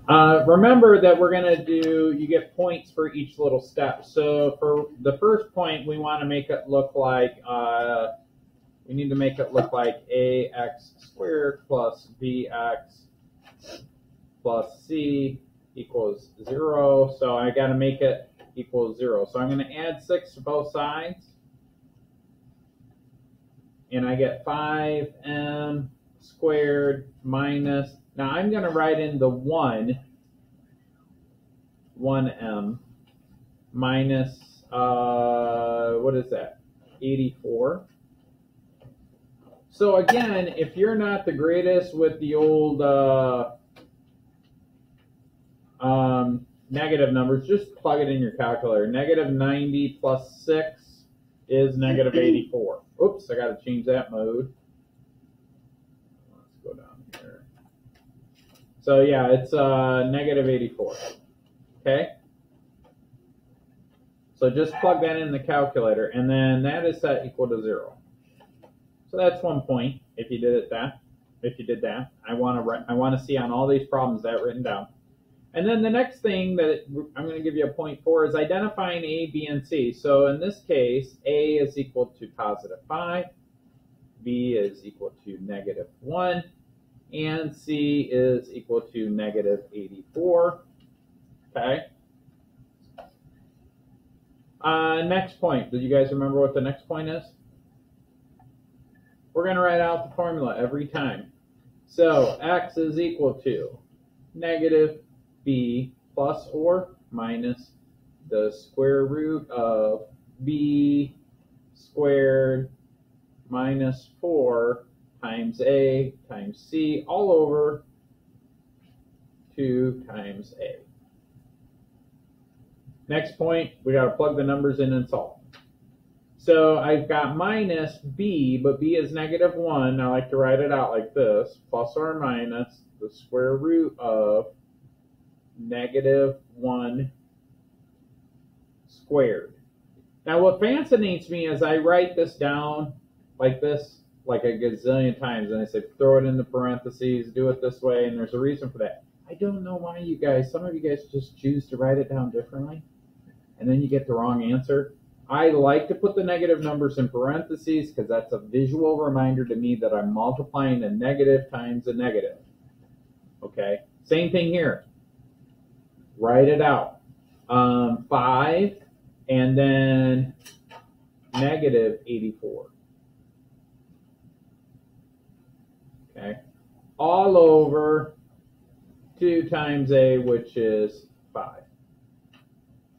Remember that we're going to do, you get points for each little step. So for the first point, we want to make it look like, we need to make it look like ax squared plus bx plus c equals 0. So I got to make it equals 0. So I'm going to add 6 to both sides. And I get 5m squared minus, now I'm going to write in the 1m minus, what is that, 84. So again, if you're not the greatest with the old negative numbers, just plug it in your calculator. Negative 90 plus 6 is negative 84. Oops, I got to change that mode. Let's go down here. So yeah, it's negative 84. Okay? So just plug that in the calculator, and then that is set equal to 0. So that's 1 point if you did that. If you did that, I want to see on all these problems that written down. And then the next thing that I'm going to give you a point for is identifying A, B, and C. So in this case, A is equal to positive 5, B is equal to negative 1, and C is equal to negative 84. Okay. Next point. Did you guys remember what the next point is? We're going to write out the formula every time. So x is equal to negative b plus or minus the square root of b squared minus 4 times a times c all over 2 times a. Next point, we got to plug the numbers in and solve. So I've got minus b, but b is negative 1. I like to write it out like this, plus or minus the square root of negative 1 squared. Now what fascinates me is I write this down like this like a gazillion times, and I say throw it in the parentheses, do it this way, and there's a reason for that. I don't know why you guys, some of you guys just choose to write it down differently, and then you get the wrong answer. I like to put the negative numbers in parentheses because that's a visual reminder to me that I'm multiplying a negative times a negative. Okay, same thing here. Write it out. 5 and then negative 84. Okay, all over 2 times a, which is 5.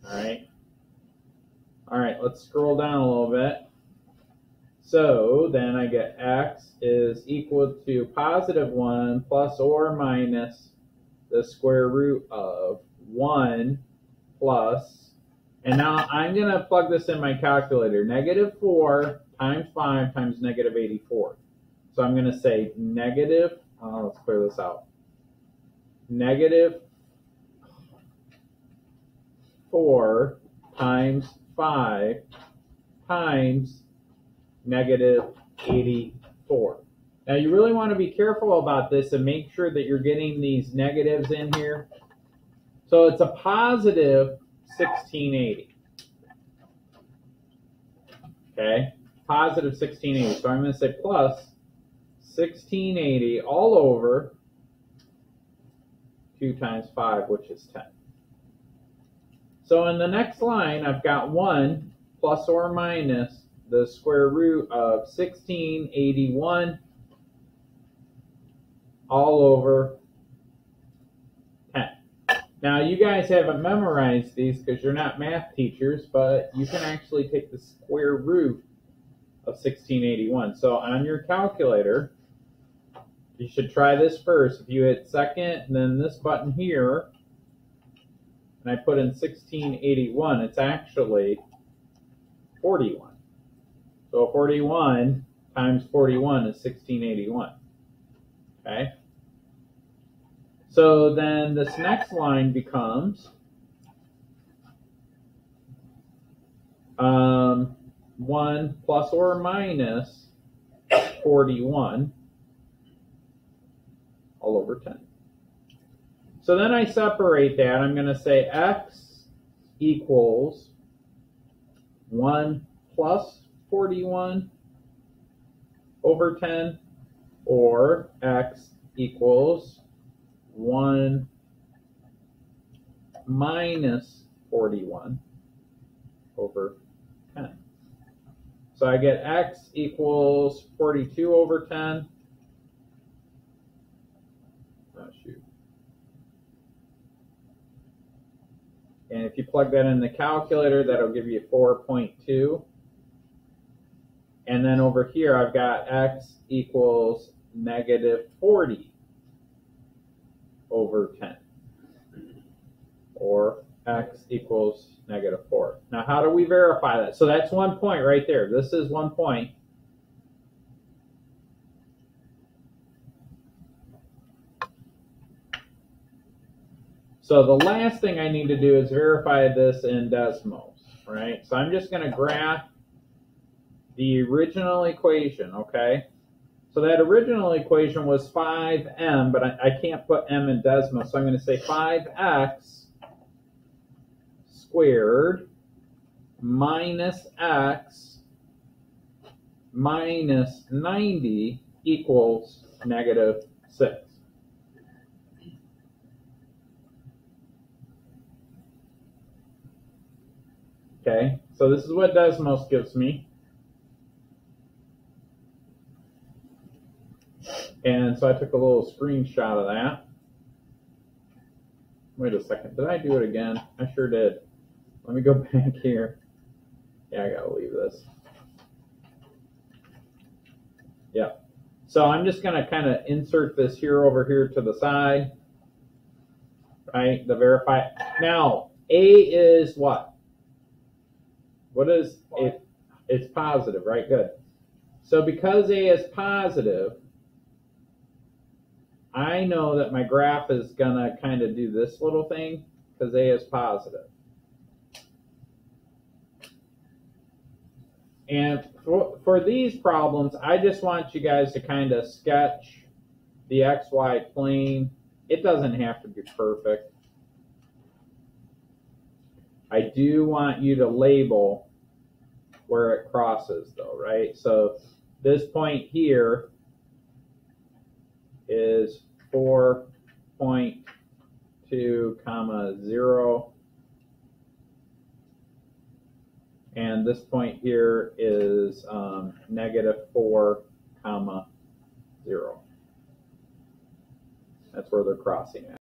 All right. All right, let's scroll down a little bit. So then I get x is equal to positive 1 plus or minus the square root of 1 plus, and now I'm going to plug this in my calculator, negative 4 times 5 times negative 84. So I'm going to say negative, let's clear this out, negative 4 times 5 times negative 84. Now you really want to be careful about this and make sure that you're getting these negatives in here. So it's a positive 1680. Okay, positive 1680. So I'm going to say plus 1680 all over 2 times 5, which is 10. So in the next line, I've got 1 plus or minus the square root of 1681 all over 10. Now, you guys haven't memorized these because you're not math teachers, but you can actually take the square root of 1681. So on your calculator, you should try this first. If you hit second and then this button here, and I put in 1681, it's actually 41. So 41 times 41 is 1681. Okay? So then this next line becomes 1 plus or minus 41 all over 10. So then I separate that. I'm going to say x equals 1 plus 41 over 10, or x equals 1 minus 41 over 10. So I get x equals 42 over 10. Oh, shoot. And if you plug that in the calculator, that'll give you 4.2. And then over here, I've got x equals negative 40 over 10. Or x equals negative 4. Now, how do we verify that? So that's 1 point right there. This is 1 point. So the last thing I need to do is verify this in Desmos, right? So I'm just going to graph the original equation, okay? So that original equation was 5m, but I can't put m in Desmos, so I'm going to say 5x squared minus x minus 90 equals negative 6. Okay, so this is what Desmos gives me. And so I took a little screenshot of that. Wait a second, did I do it again? I sure did. Let me go back here. Yeah, I gotta leave this. Yeah. So I'm just gonna kind of insert this here over here to the side, right? The verify. Now, A is what? What is it? It's positive, right? Good. So because A is positive, I know that my graph is going to kind of do this little thing because A is positive. And for these problems, I just want you guys to kind of sketch the XY plane. It doesn't have to be perfect. I do want you to label where it crosses, though, right? So this point here is 4.2 comma 0, and this point here is negative 4 comma 0. That's where they're crossing at.